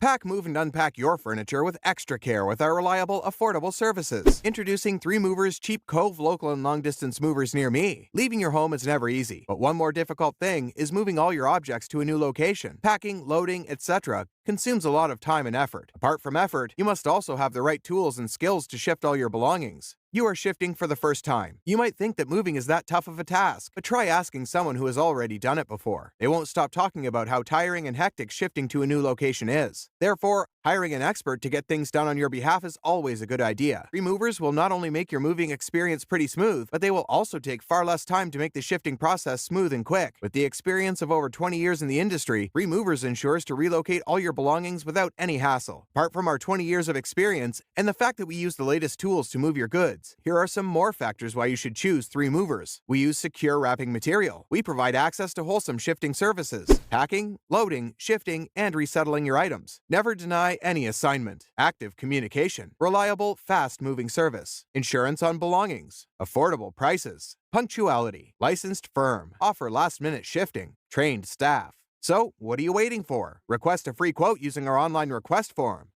Pack, move, and unpack your furniture with extra care with our reliable, affordable services. Introducing 3 Movers Cheap Kove local and long-distance movers near me. Leaving your home is never easy, but one more difficult thing is moving all your objects to a new location. Packing, loading, etc. consumes a lot of time and effort. Apart from effort, you must also have the right tools and skills to shift all your belongings. You are shifting for the first time. You might think that moving is that tough of a task, but try asking someone who has already done it before. They won't stop talking about how tiring and hectic shifting to a new location is. Therefore, hiring an expert to get things done on your behalf is always a good idea. 3 Movers will not only make your moving experience pretty smooth, but they will also take far less time to make the shifting process smooth and quick. With the experience of over 20 years in the industry, 3 Movers ensures to relocate all your belongings without any hassle. Apart from our 20 years of experience and the fact that we use the latest tools to move your goods, here are some more factors why you should choose 3 Movers. We use secure wrapping material. We provide access to wholesome shifting services, packing, loading, shifting, and resettling your items. Never deny any assignment. Active communication. Reliable, fast-moving service. Insurance on belongings. Affordable prices. Punctuality. Licensed firm. Offer last-minute shifting. Trained staff. So, what are you waiting for? Request a free quote using our online request form.